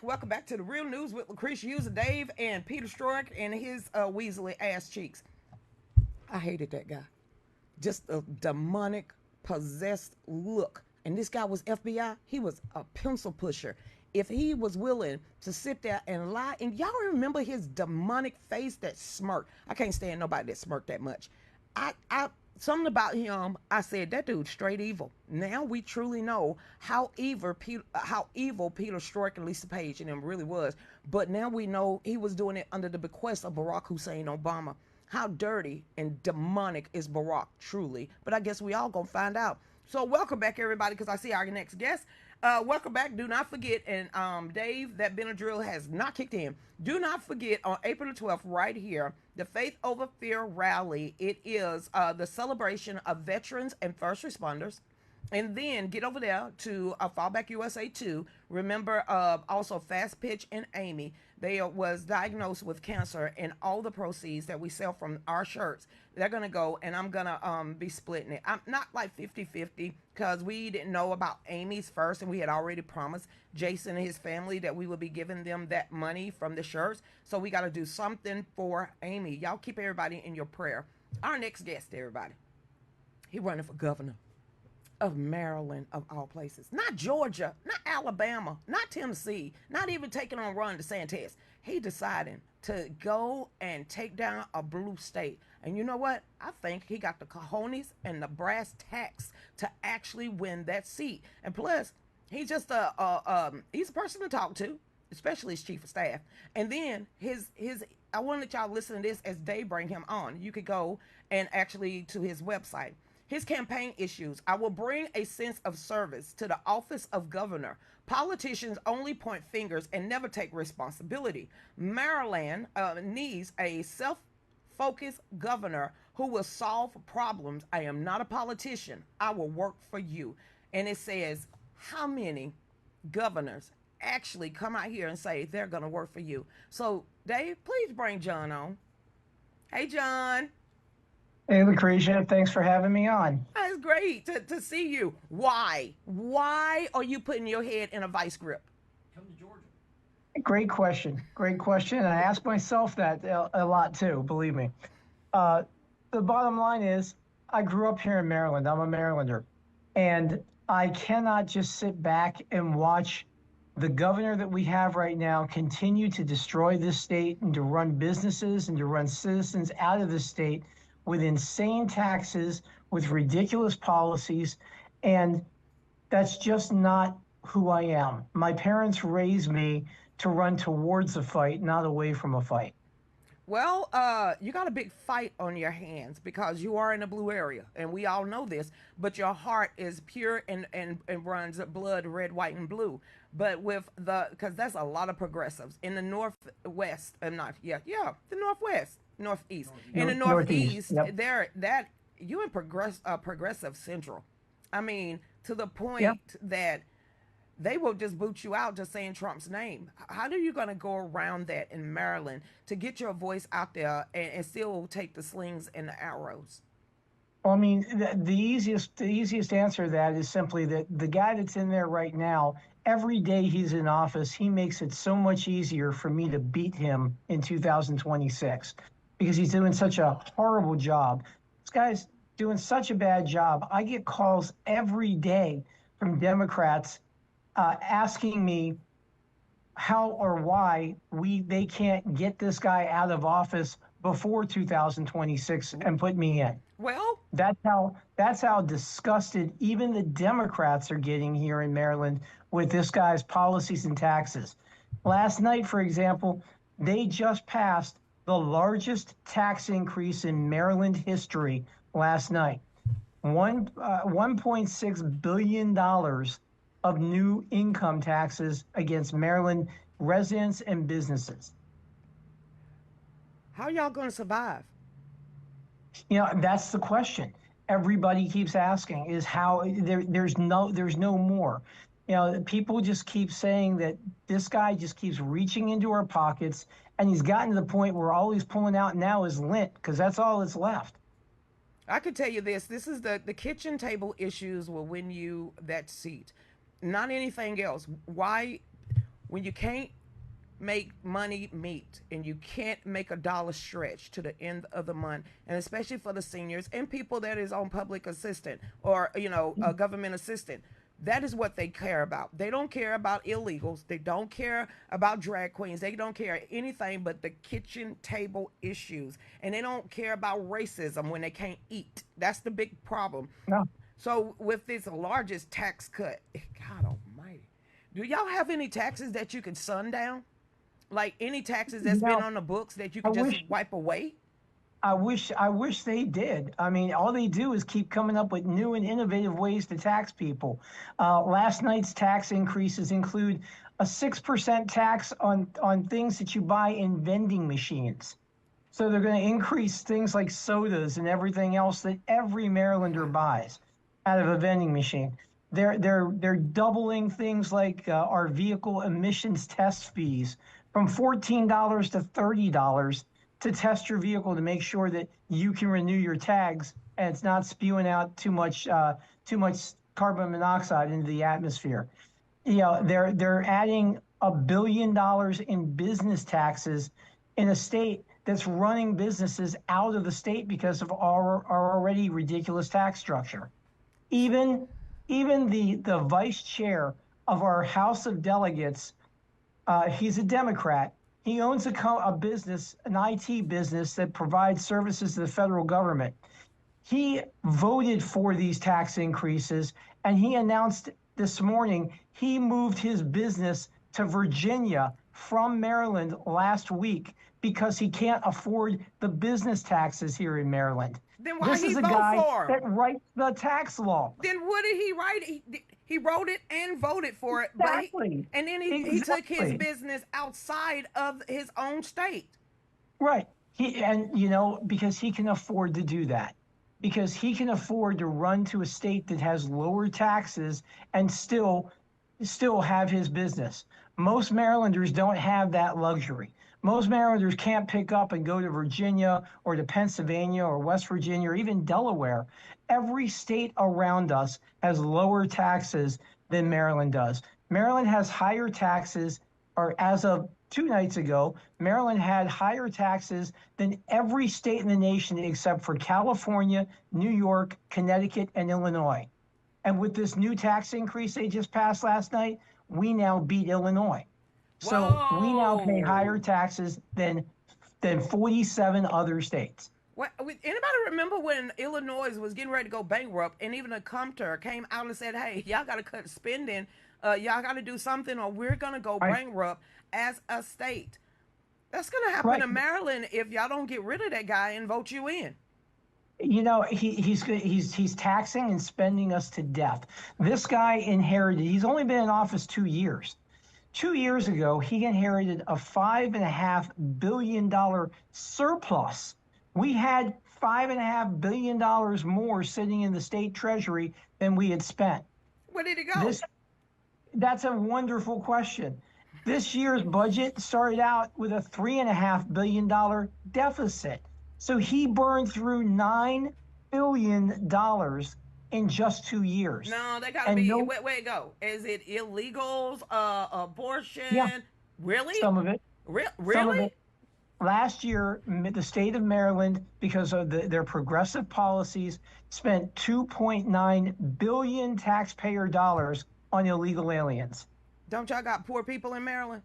Welcome back to the Real News with Lucretia Hughes, Dave, and Peter Strzok and his weaselly ass cheeks. I hated that guy. Just a demonic, possessed look. And this guy was FBI. He was a pencil pusher. If he was willing to sit there and lie, and y'all remember his demonic face, that smirk. I can't stand nobody that smirked that much. Something about him, I said, that dude's straight evil. Now we truly know how evil Peter Strzok and Lisa Page and him really was. But now we know he was doing it under the bequest of Barack Hussein Obama. How dirty and demonic is Barack, truly? But I guess we all gonna find out. So welcome back, everybody, because I see our next guest. Welcome back. Do not forget, and Dave, that Benadryl has not kicked in. Do not forget, on April the 12th, right here, the Faith Over Fear Rally. It is the celebration of veterans and first responders. And then get over there to Fallback USA 2. Remember, also Fast Pitch and Amy. They was diagnosed with cancer, and all the proceeds that we sell from our shirts, they're going to go, and I'm going to be splitting it. I'm not like 50-50 because we didn't know about Amy's first, and we had already promised Jason and his family that we would be giving them that money from the shirts. So we got to do something for Amy. Y'all keep everybody in your prayer. Our next guest, everybody, he running for governor of Maryland, of all places. Not Georgia, not Alabama, not Tennessee, not even taking on Ron DeSantis. He decided to go and take down a blue state. And you know what? I think he got the cojones and the brass tacks to actually win that seat. And plus, he's just he's a person to talk to, especially his chief of staff. And then I want to let y'all listen to this as they bring him on. You could go and actually to his website. His campaign issues: I will bring a sense of service to the office of governor. Politicians only point fingers and never take responsibility. Maryland needs a self-focused governor who will solve problems. I am not a politician. I will work for you. And it says, how many governors actually come out here and say they're going to work for you? So, Dave, please bring John on. Hey, John. Hey, Lucretia, thanks for having me on. It's great to see you. Why? Why are you putting your head in a vice grip? Come to Georgia. Great question. Great question. And I ask myself that a lot too, believe me. The bottom line is, I grew up here in Maryland. I'm a Marylander. And I cannot just sit back and watch the governor that we have right now continue to destroy this state and to run businesses and to run citizens out of the state with insane taxes, with ridiculous policies, and that's just not who I am. My parents raised me to run towards a fight, not away from a fight. Well, you got a big fight on your hands because you are in a blue area, and we all know this, but your heart is pure and runs blood red, white, and blue. But because that's a lot of progressives in the Northwest, the Northwest. Northeast. In the Northeast, yep. You in progressive central. I mean, to the point that they will just boot you out just saying Trump's name. How are you going to go around that in Maryland to get your voice out there and still take the slings and the arrows? Well, I mean, the easiest answer to that is simply that the guy that's in there right now, every day he's in office, he makes it so much easier for me to beat him in 2026. Because he's doing such a horrible job. This guy's doing such a bad job. I get calls every day from Democrats asking me how or why they can't get this guy out of office before 2026 and put me in. Well, that's how disgusted even the Democrats are getting here in Maryland with this guy's policies and taxes. Last night, for example, they just passed the largest tax increase in Maryland history last night. $1.6 billion of new income taxes against Maryland residents and businesses. How y'all going to survive? You know, that's the question everybody keeps asking, is how there's no more. You know, people just keep saying that this guy just keeps reaching into our pockets, and he's gotten to the point where all he's pulling out now is lint, because that's all that's left. I could tell you this. This is the kitchen table issues will win you that seat, not anything else. Why when you can't make money meet and you can't make a dollar stretch to the end of the month, and especially for the seniors and people that is on public assistant or a government assistant, that is what they care about. They don't care about illegals, they don't care about drag queens, they don't care anything but the kitchen table issues, and they don't care about racism when they can't eat. That's the big problem. No. So with this largest tax cut, God almighty, do y'all have any taxes that you can sundown? Like any taxes that's been No, on the books that you I could just wish wipe away? I wish they did. I mean, all they do is keep coming up with new and innovative ways to tax people. Last night's tax increases include a 6% tax on things that you buy in vending machines. So they're going to increase things like sodas and everything else that every Marylander buys out of a vending machine. They're doubling things like our vehicle emissions test fees from $14 to $30 to test your vehicle to make sure that you can renew your tags and it's not spewing out too much carbon monoxide into the atmosphere. They're adding $1 billion in business taxes in a state that's running businesses out of the state because of our already ridiculous tax structure. Even even the vice chair of our House of Delegates, he's a Democrat. He owns a business, an IT business that provides services to the federal government. He voted for these tax increases, and he announced this morning he moved his business to Virginia from Maryland last week because he can't afford the business taxes here in Maryland. Then why This he is a vote guy for him? that writes the tax law. Then what did he write? He wrote it and voted for it, Exactly. and then he took his Exactly. business outside of his own state. Right. Because he can afford to do that. Because he can afford to run to a state that has lower taxes and still have his business. Most Marylanders don't have that luxury. Most Marylanders can't pick up and go to Virginia or to Pennsylvania or West Virginia or even Delaware. Every state around us has lower taxes than Maryland does. Maryland has higher taxes, or as of 2 nights ago, Maryland had higher taxes than every state in the nation except for California, New York, Connecticut, and Illinois. And with this new tax increase they just passed last night, we now beat Illinois. So we now pay higher Whoa! taxes than 47 other states. What, anybody remember when Illinois was getting ready to go bankrupt, and even the Compter came out and said, "Hey, y'all got to cut spending. Y'all got to do something, or we're gonna go Right. bankrupt as a state." That's gonna happen Right. in Maryland if y'all don't get rid of that guy and vote you in. He's taxing and spending us to death. This guy inherited. He's only been in office 2 years. 2 years ago, he inherited a $5.5 billion surplus. We had $5.5 billion more sitting in the state treasury than we had spent. Where did it go? That's a wonderful question. This year's budget started out with a $3.5 billion deficit. So he burned through $9 billion in just 2 years. No, they gotta And be. no, Where it go? Is it illegals? Abortion? yeah, Really? some of it. Some of Really? it. Last year, the state of Maryland, because of their progressive policies, spent 2.9 billion taxpayer dollars on illegal aliens. Don't y'all got poor people in Maryland?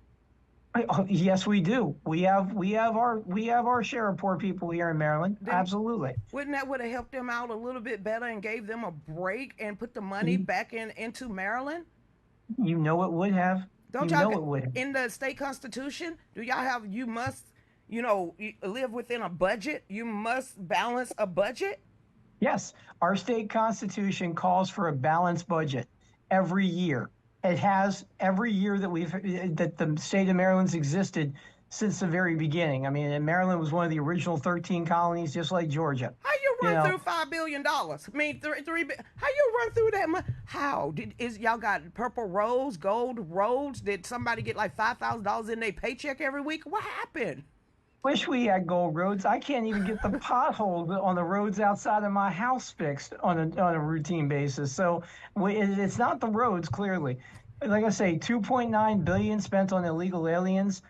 Oh, yes, we do. We have our share of poor people here in Maryland. Then Absolutely. wouldn't that would have helped them out a little bit better and gave them a break and put the money You, back into Maryland? you know it would have. Don't You y'all know it would have. in the state constitution? Do y'all have you must live within a budget? You must balance a budget. Yes, our state constitution calls for a balanced budget every year. It has every year that the state of Maryland's existed since the very beginning. I mean, and Maryland was one of the original 13 colonies, just like Georgia. How you You run know, through $5 billion? I mean, how you run through that money? How is y'all got purple roads, gold roads? Did somebody get like $5,000 in their paycheck every week? What happened? wish we had gold roads. I can't even get the potholes on the roads outside of my house fixed on a routine basis. So it's not the roads, clearly. like I say, 2.9 billion spent on illegal aliens.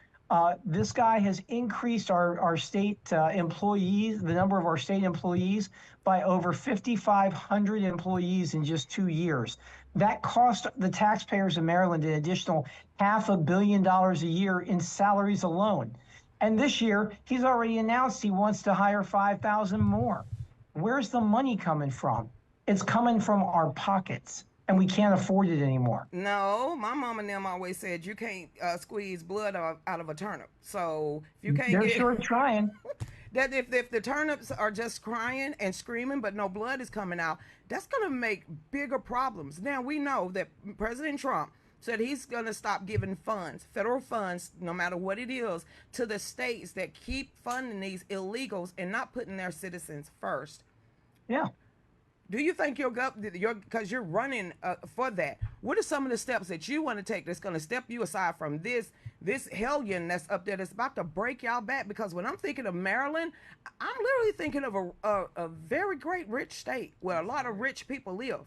This guy has increased our state employees, the number of our state employees, by over 5,500 employees in just 2 years. That cost the taxpayers of Maryland an additional $500 million a year in salaries alone. And this year, he's already announced he wants to hire 5,000 more. Where's the money coming from? It's coming from our pockets, and we can't afford it anymore. No, my mom and them always said you can't squeeze blood out of a turnip. So if you can't They're get sure trying. that, if the turnips are just crying and screaming, but no blood is coming out, that's gonna make bigger problems. Now we know that President Trump said he's gonna stop giving funds, federal funds, no matter what it is, to the states that keep funding these illegals and not putting their citizens first. Yeah. Do you think because you're running for that? What are some of the steps that you want to take that's going to step you aside from this hellion that's up there that's about to break y'all back? Because when I'm thinking of Maryland, I'm literally thinking of a very great rich state where a lot of rich people live.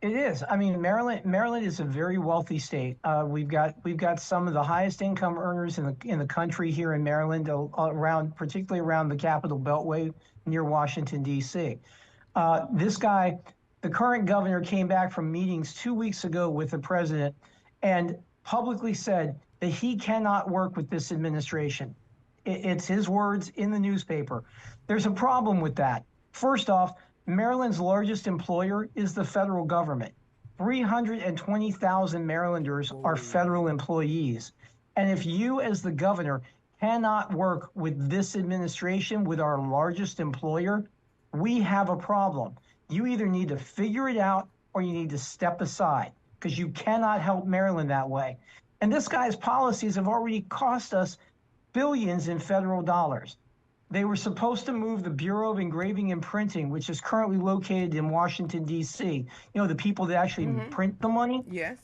It is. I mean, Maryland is a very wealthy state. We've got some of the highest income earners in the country here in Maryland, particularly around the Capital Beltway near Washington, D.C. This guy, the current governor, came back from meetings 2 weeks ago with the president and publicly said that he cannot work with this administration. It's his words in the newspaper. There's a problem with that. First off, Maryland's largest employer is the federal government. 320,000 Marylanders are federal employees. And if you, as the governor, cannot work with this administration, with our largest employer, we have a problem. You either need to figure it out or you need to step aside, because you cannot help Maryland that way. And this guy's policies have already cost us billions in federal dollars. They were supposed to move the Bureau of Engraving and Printing, which is currently located in Washington, D.C. You know, the people that actually print the money? Yes.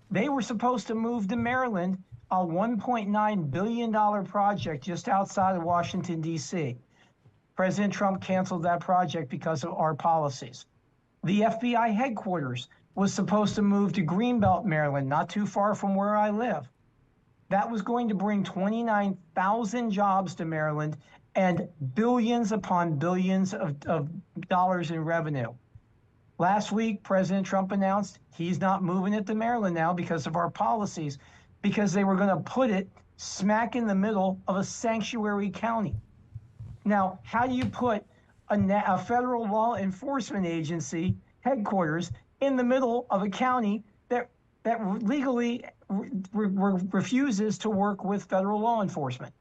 They were supposed to move to Maryland, a $1.9 billion project just outside of Washington, D.C. President Trump canceled that project because of our policies. The FBI headquarters was supposed to move to Greenbelt, Maryland, not too far from where I live. That was going to bring 29,000 jobs to Maryland and billions upon billions of dollars in revenue. Last week, President Trump announced he's not moving it to Maryland now because of our policies, because they were going to put it smack in the middle of a sanctuary county. Now, how do you put a federal law enforcement agency headquarters in the middle of a county that legally refuses to work with federal law enforcement?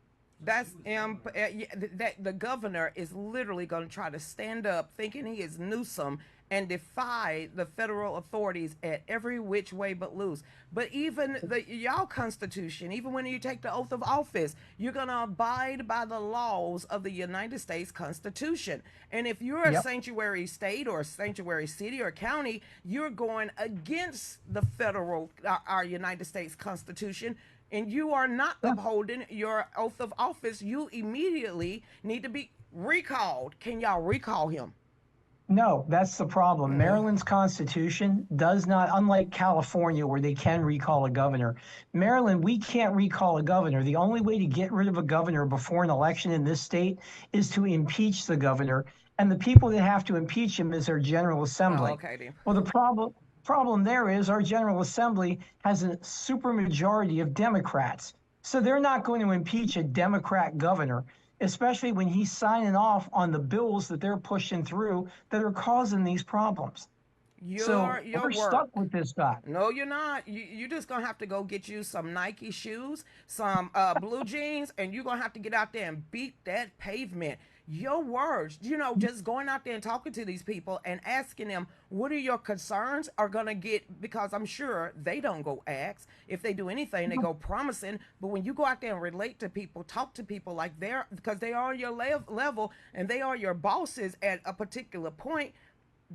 That's that the governor is literally going to try to stand up, thinking he is Newsom, and defy the federal authorities at every which way but loose. But even y'all Constitution, even when you take the oath of office, you're going to abide by the laws of the United States Constitution. And if you're a sanctuary state or a sanctuary city or county, you're going against the federal, our United States Constitution, and you are not upholding your oath of office, you immediately need to be recalled. Can y'all recall him? No, that's the problem. Maryland's Constitution does not, unlike California, where they can recall a governor. Maryland, we can't recall a governor. The only way to get rid of a governor before an election in this state is to impeach the governor. And the people that have to impeach him is our General Assembly. Oh, okay, then. Well, the problem there is our General Assembly has a supermajority of Democrats. So they're not going to impeach a Democrat governor, especially when he's signing off on the bills that they're pushing through that are causing these problems. We're stuck with this guy. No, you're not. You're just going to have to go get you some Nike shoes, some blue jeans, and you're going to have to get out there and beat that pavement. Your words, just going out there and talking to these people and asking them, what are your concerns, are going to get, because I'm sure they don't go ask. If they do anything, they go promising. But when you go out there and relate to people, talk to people like because they are your level and they are your bosses at a particular point,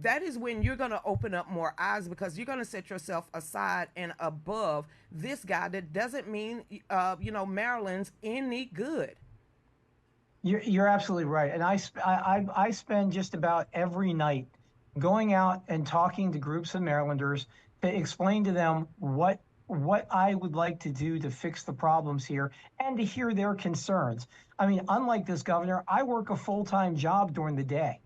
that is when you're going to open up more eyes, because you're going to set yourself aside and above this guy that doesn't mean, Maryland's any good. You're absolutely right. And I spend just about every night going out and talking to groups of Marylanders to explain to them what I would like to do to fix the problems here and to hear their concerns. I mean, unlike this governor, I work a full-time job during the day.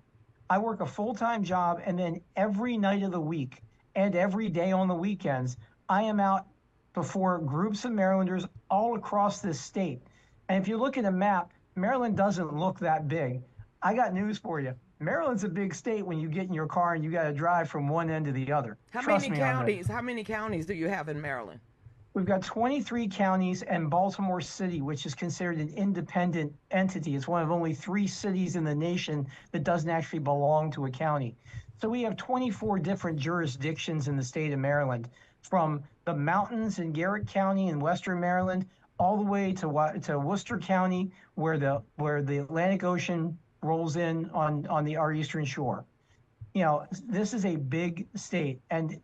I work a full-time job, and then every night of the week and every day on the weekends, I am out before groups of Marylanders all across this state. And if you look at a map, Maryland doesn't look that big. I got news for you. Maryland's a big state when you get in your car and you got to drive from one end to the other. Trust me on this. How many counties do you have in Maryland? We've got 23 counties and Baltimore City, which is considered an independent entity. It's one of only 3 cities in the nation that doesn't actually belong to a county. So we have 24 different jurisdictions in the state of Maryland, from the mountains in Garrett County in western Maryland, all the way to Worcester County, where the Atlantic Ocean rolls in on our eastern shore. You know, this is a big state, and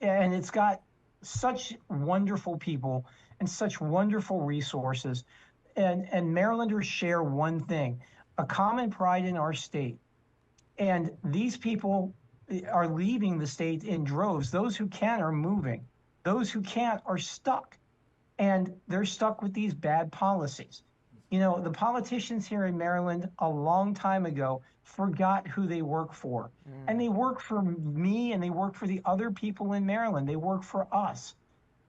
it's got such wonderful people and such wonderful resources, and Marylanders share one thing: a common pride in our state. And these people are leaving the state in droves. Those who can are moving. Those who can't are stuck, and they're stuck with these bad policies. You know, the politicians here in Maryland a long time ago forgot who they work for. And they work for me, and they work for the other people in Maryland. They work for us.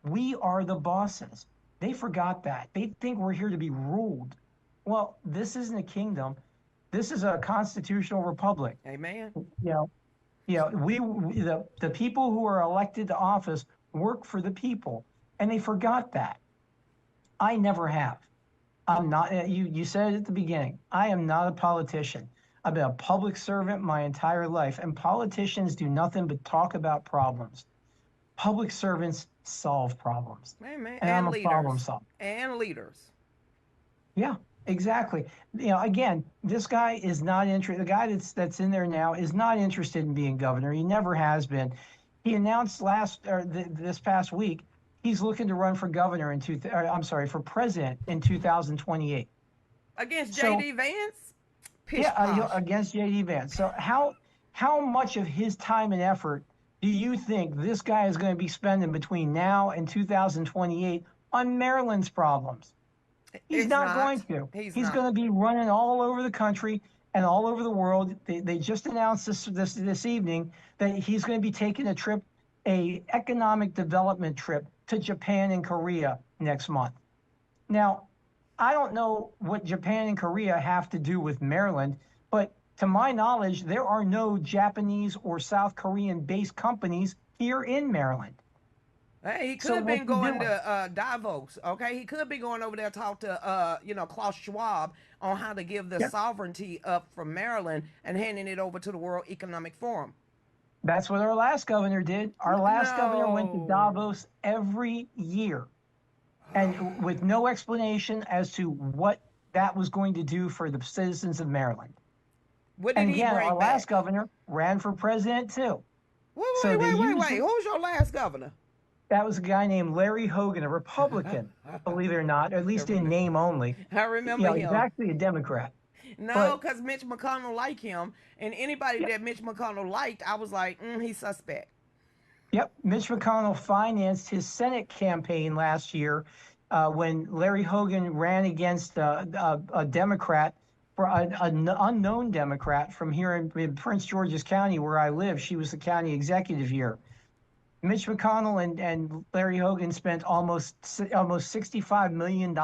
We are the bosses. They forgot that. They think we're here to be ruled. Well, this isn't a kingdom. This is a constitutional republic. Amen. You know, the people who are elected to office work for the people, and they forgot that. I never have. I'm not, you said it at the beginning, I am not a politician. I've been a public servant my entire life, and politicians do nothing but talk about problems. Public servants solve problems. Amen. And I'm a problem solver. And leaders. Yeah, exactly. You know, again, this guy is not interested. The guy that's in there now is not interested in being governor. He never has been. He announced this past week he's looking to run for governor for president in 2028. Against J.D. Vance? Against J.D. Vance. So how much of his time and effort do you think this guy is going to be spending between now and 2028 on Maryland's problems? He's not going to. He's going to be running all over the country and all over the world. They just announced this evening that he's going to be taking a economic development trip to Japan and Korea next month. Now, I don't know what Japan and Korea have to do with Maryland, but to my knowledge, there are no Japanese or South Korean-based companies here in Maryland. Hey, he could have been going to Davos, okay? He could be going over there to talk to, Klaus Schwab on how to give the sovereignty up from Maryland and handing it over to the World Economic Forum. That's what our last governor did. Our last governor went to Davos every year, and with no explanation as to what that was going to do for the citizens of Maryland. What did he bring our back? last governor ran for president too. Wait. Who's your last governor? That was a guy named Larry Hogan, a Republican, believe it or not, or at least in name only. I remember him. He's actually a Democrat. No, because Mitch McConnell liked him, and anybody that Mitch McConnell liked, I was like, he's suspect. Yep, Mitch McConnell financed his Senate campaign last year when Larry Hogan ran against a Democrat, an unknown Democrat from here in Prince George's County, where I live. She was the county executive here. Mitch McConnell and Larry Hogan spent almost $65 million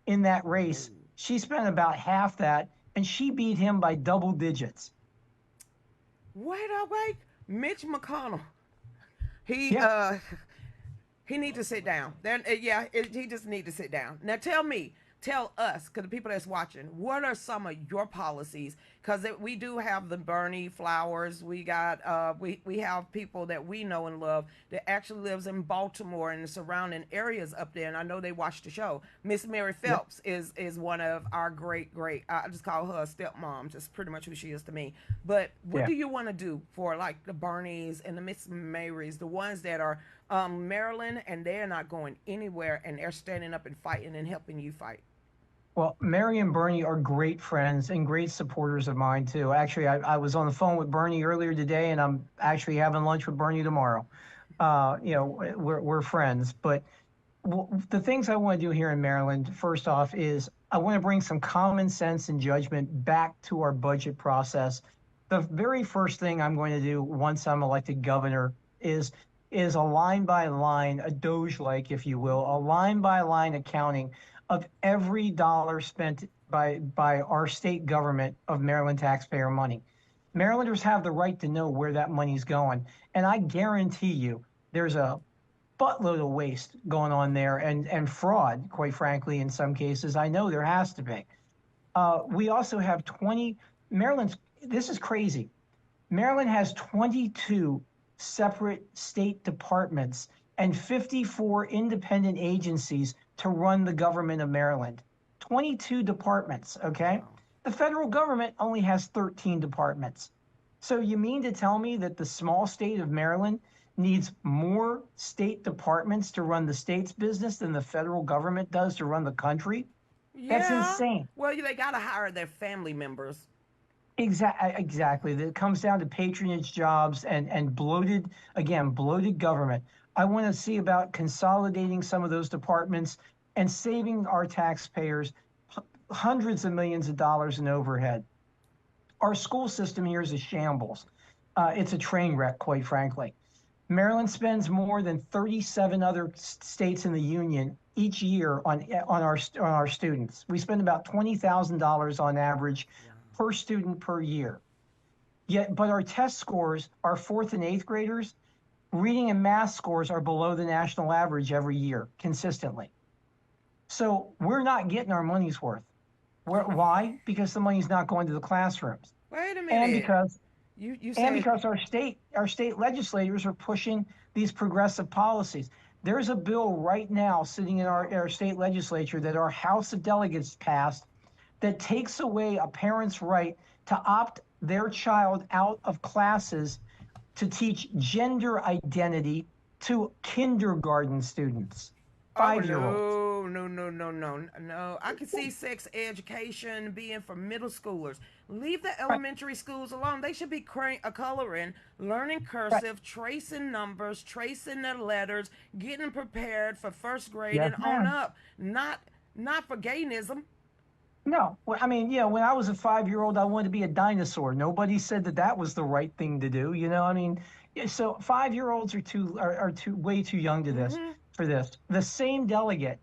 in that race. She spent about half that, and she beat him by double digits. Wait. Mitch McConnell. He need to sit down. He just need to sit down. Now tell us, because the people that's watching, what are some of your policies? Because we do have the Bernie Flowers. We got we have people that we know and love that actually lives in Baltimore and the surrounding areas up there. And I know they watch the show. Miss Mary Phelps is one of our great. I just call her a stepmom. Just pretty much who she is to me. But what do you want to do for like the Bernies and the Miss Marys, the ones that are Maryland and they're not going anywhere and they're standing up and fighting and helping you fight? Well, Mary and Bernie are great friends and great supporters of mine, too. Actually, I was on the phone with Bernie earlier today, and I'm actually having lunch with Bernie tomorrow. we're friends, but the things I want to do here in Maryland, first off, is I want to bring some common sense and judgment back to our budget process. The very first thing I'm going to do once I'm elected governor is a line by line, a Doge like, if you will, a line by line accounting of every dollar spent by our state government of Maryland taxpayer money. Marylanders have the right to know where that money's going, and I guarantee you, there's a buttload of waste going on there and fraud, quite frankly, in some cases. I know there has to be. We also have 20, Maryland's, this is crazy. Maryland has 22 separate state departments and 54 independent agencies to run the government of Maryland. 22 departments, okay? Wow. The federal government only has 13 departments. So you mean to tell me that the small state of Maryland needs more state departments to run the state's business than the federal government does to run the country? That's Yeah. insane. Well, they got to hire their family members. Exactly. It comes down to patronage jobs and bloated government. I want to see about consolidating some of those departments and saving our taxpayers hundreds of millions of dollars in overhead. Our school system here is a shambles. It's a train wreck, quite frankly. Maryland spends more than 37 other states in the union each year on our students. We spend about $20,000 on average per student per year. But our test scores, our fourth and eighth graders, reading and math scores are below the national average every year consistently. So we're not getting our money's worth. Why? Because the money's not going to the classrooms. Wait a minute. And because you and said because our state legislators are pushing these progressive policies. There's a bill right now sitting in our state legislature that our House of Delegates passed that takes away a parent's right to opt their child out of classes to teach gender identity to kindergarten students, 5-year-olds. No. I can see sex education being for middle schoolers. Leave the Right, elementary schools alone. They should be coloring, learning right. cursive, tracing numbers, tracing their letters, getting prepared for first grade Yes, and on ma'am. up. Not for gayism. No, I mean, when I was a 5-year-old, I wanted to be a dinosaur. Nobody said that that was the right thing to do. I mean, yeah, so 5-year-olds are way too young to this Mm-hmm. for this. The same delegate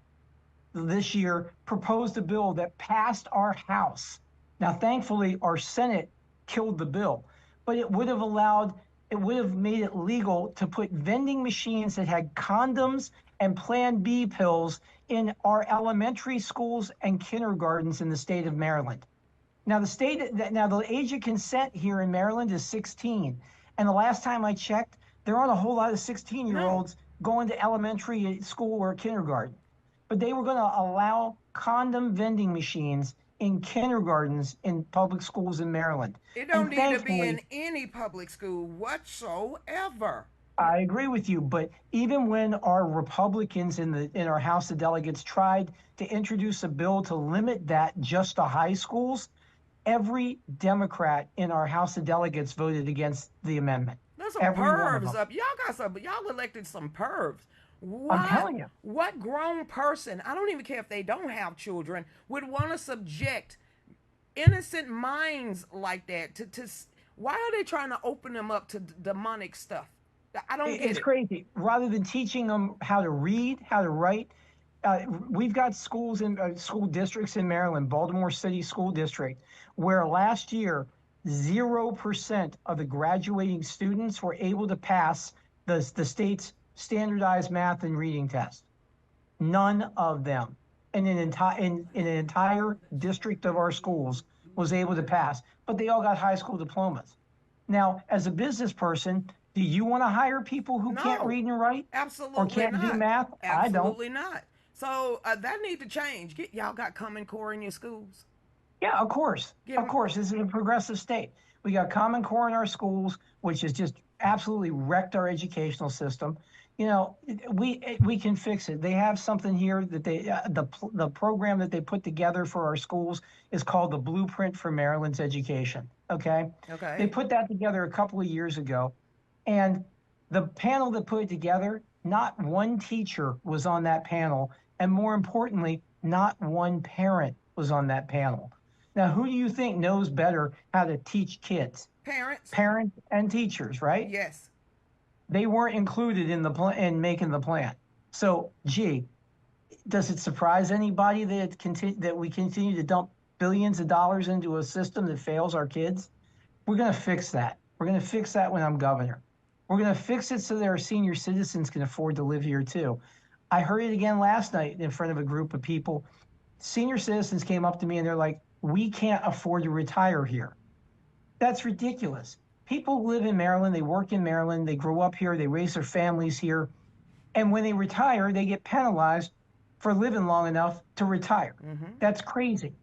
this year proposed a bill that passed our House. Now, thankfully, our Senate killed the bill, but it would have made it legal to put vending machines that had condoms and Plan B pills in our elementary schools and kindergartens in the state of Maryland. Now the age of consent here in Maryland is 16, and the last time I checked, there aren't a whole lot of 16-year No. olds going to elementary school or kindergarten, but they were going to allow condom vending machines in kindergartens in public schools in Maryland. It don't And need to be thankfully, in any public school whatsoever. I agree with you, but even when our Republicans in our House of Delegates tried to introduce a bill to limit that just to high schools, every Democrat in our House of Delegates voted against the amendment. There's some Every one of pervs them. up. Y'all elected some pervs. I'm What telling you. what grown person, I don't even care if they don't have children, would want to subject innocent minds like that to why are they trying to open them up to demonic stuff? I don't get It's it. crazy. Rather than teaching them how to read, how to write, we've got schools in school districts in Maryland, Baltimore City School District, where last year 0% of the graduating students were able to pass the state's standardized math and reading test. None of them in an entire district of our schools was able to pass, but they all got high school diplomas. Now, as a business person, do you want to hire people who can't No. read and write or Absolutely can't do not. math? I don't. Absolutely not. So that need to change. Get y'all got Common Core in your schools. Yeah, of course. Get Of them. course. This is a progressive state. We got Common Core in our schools, which has just absolutely wrecked our educational system. We can fix it. They have something here that the program that they put together for our schools is called the Blueprint for Maryland's Education. Okay, they Okay. put that together a couple of years ago, and The panel that put it together, not one teacher was on that panel. And more importantly, not one parent was on that panel. Now, who do you think knows better how to teach kids? Parents. Parents and teachers, right? Yes. They weren't included in in making the plan. So, gee, does it surprise anybody that we continue to dump billions of dollars into a system that fails our kids? We're going to fix that. We're going to fix that when I'm governor. We're going to fix it so that our senior citizens can afford to live here too. I heard it again last night in front of a group of people. Senior citizens came up to me and they're like, we can't afford to retire here. That's ridiculous. People live in Maryland, they work in Maryland, they grow up here, they raise their families here. And when they retire, they get penalized for living long enough to retire. That's crazy.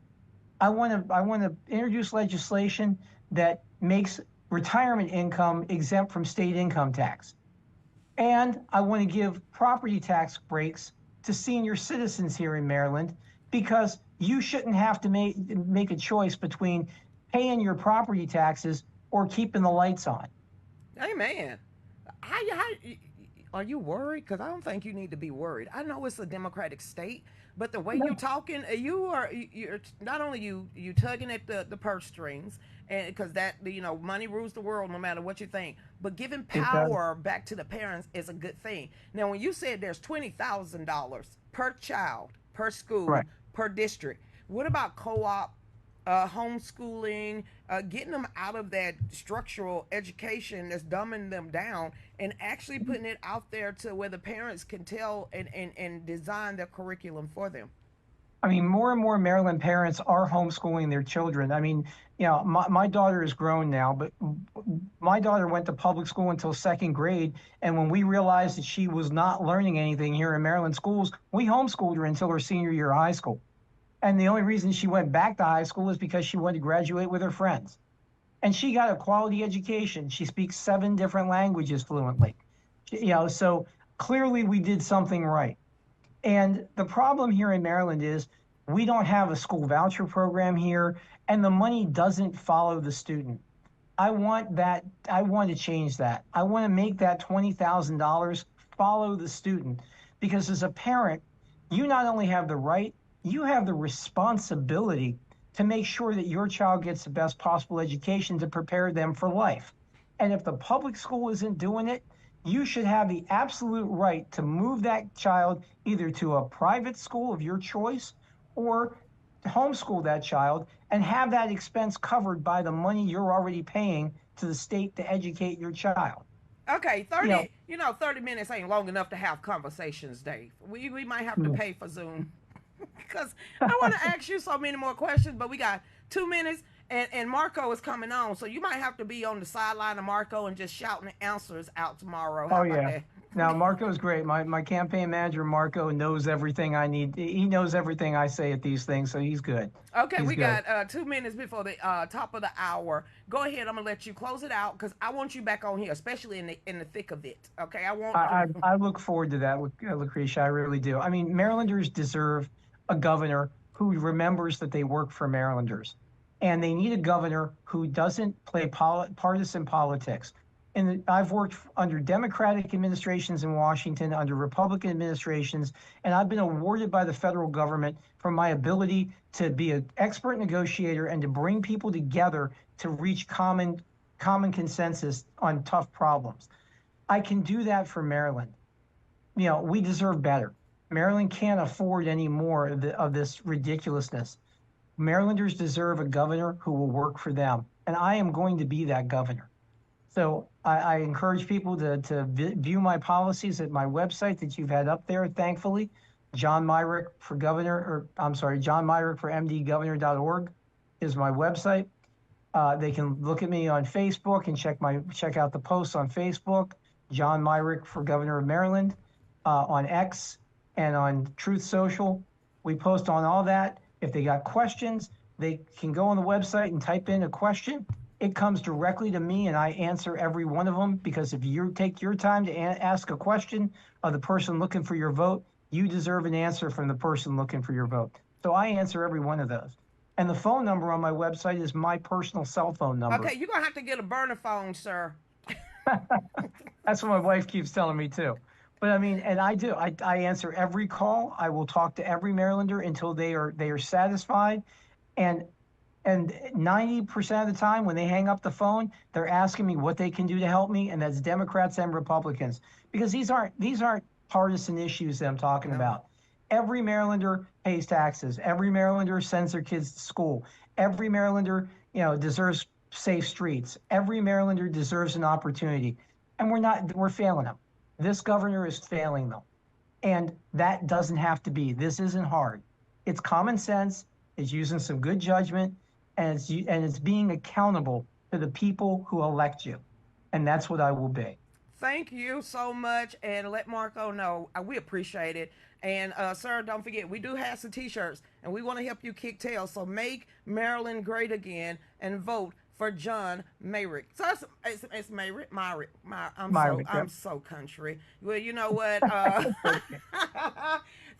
I want to introduce legislation that makes retirement income exempt from state income tax. And I want to give property tax breaks to senior citizens here in Maryland, because you shouldn't have to make a choice between paying your property taxes or keeping the lights on. Amen. How are you worried? Because I don't think you need to be worried. I know it's a democratic state, but the way No. you're talking, you're not only you tugging at the purse strings, and because that money rules the world no matter what you think, but giving power back to the parents is a good thing. Now, when you said there's $20,000 per child, per school, Right. per district, what about co-op? Homeschooling, getting them out of that structural education that's dumbing them down, and actually putting it out there to where the parents can tell and design their curriculum for them. I mean, more and more Maryland parents are homeschooling their children. I mean, my daughter is grown now, but my daughter went to public school until second grade. And when we realized that she was not learning anything here in Maryland schools, we homeschooled her until her senior year of high school. And the only reason she went back to high school is because she wanted to graduate with her friends. And she got a quality education. She speaks 7 different languages fluently. So clearly we did something right. And the problem here in Maryland is we don't have a school voucher program here, and the money doesn't follow the student. I want to change that. I want to make that $20,000 follow the student, because as a parent, you not only have the right, you have the responsibility to make sure that your child gets the best possible education to prepare them for life. And if the public school isn't doing it, you should have the absolute right to move that child either to a private school of your choice or homeschool that child and have that expense covered by the money you're already paying to the state to educate your child. Okay, 30 minutes ain't long enough to have conversations, Dave. We might have to pay for Zoom. Because I want to ask you so many more questions, but we got 2 minutes, and Marco is coming on, so you might have to be on the sideline of Marco and just shouting the answers out tomorrow. How about that? Now, Marco's great. My campaign manager, Marco, knows everything I need. He knows everything I say at these things, so he's good. Okay, he's we good. got 2 minutes before the top of the hour. Go ahead. I'm gonna let you close it out because I want you back on here, especially in the thick of it. Okay, I look forward to that, Lucretia. I really do. I mean, Marylanders deserve a governor who remembers that they work for Marylanders, and they need a governor who doesn't play partisan politics. And I've worked under Democratic administrations in Washington, under Republican administrations, and I've been awarded by the federal government for my ability to be an expert negotiator and to bring people together to reach common consensus on tough problems. I can do that for Maryland. We deserve better. Maryland can't afford any more of this ridiculousness. Marylanders deserve a governor who will work for them, and I am going to be that governor. So I encourage people to view my policies at my website that you've had up there, thankfully. John Myrick for MDGovernor.org is my website. They can look at me on Facebook and check out the posts on Facebook. John Myrick for Governor of Maryland, on X and on Truth Social. We post on all that. If they got questions, they can go on the website and type in a question. It comes directly to me and I answer every one of them, because if you take your time to ask a question of the person looking for your vote, you deserve an answer from the person looking for your vote. So I answer every one of those. And the phone number on my website is my personal cell phone number. Okay, you're going to have to get a burner phone, sir. That's what my wife keeps telling me too. But I mean, and I do. I answer every call. I will talk to every Marylander until they are satisfied. And and 90% of the time when they hang up the phone, they're asking me what they can do to help me, and that's Democrats and Republicans. Because these aren't partisan issues that I'm talking No. about. Every Marylander pays taxes. Every Marylander sends their kids to school. Every Marylander, deserves safe streets. Every Marylander deserves an opportunity. And we're failing them. This governor is failing them. And that doesn't have to be. This isn't hard. It's common sense. It's using some good judgment, and it's being accountable to the people who elect you. And that's what I will be. Thank you so much, and let Marco know we appreciate it. And sir, don't forget we do have some T-shirts, and we want to help you kick tail. So make Maryland great again, and vote for John Myrick. So it's Myrick. Myrick, I'm yep. so country. Well, you know what?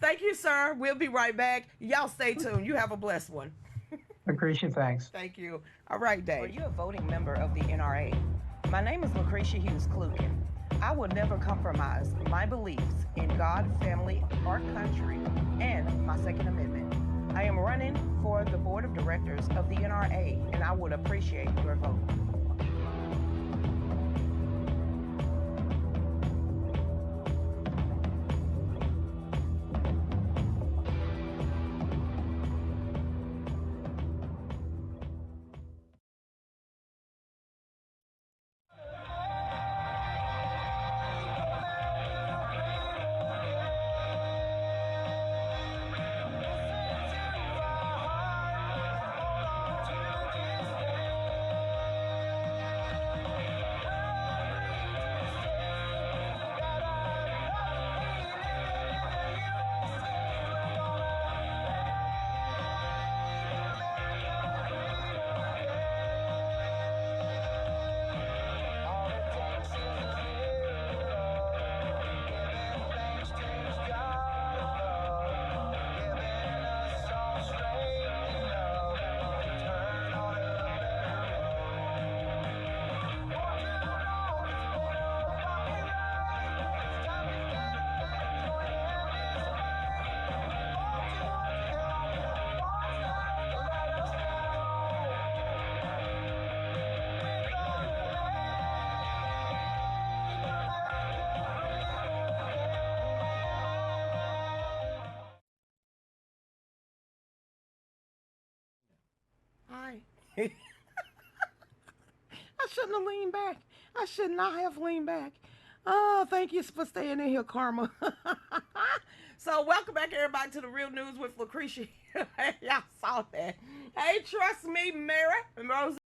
Thank you, sir. We'll be right back. Y'all stay tuned. You have a blessed one. Lucretia, thanks. Thank you. All right, Dave. Are you a voting member of the NRA? My name is Lucretia Hughes NRA. I will never compromise my beliefs in God, family, our country, and my Second Amendment. I am running for the board of directors of the NRA, and I would appreciate your vote. Hi. I shouldn't have leaned back. I should not have leaned back. Oh, thank you for staying in here, Karma. So, welcome back, everybody, to the Real News with Lucretia. Y'all saw that. Hey, trust me, Mary and Rose.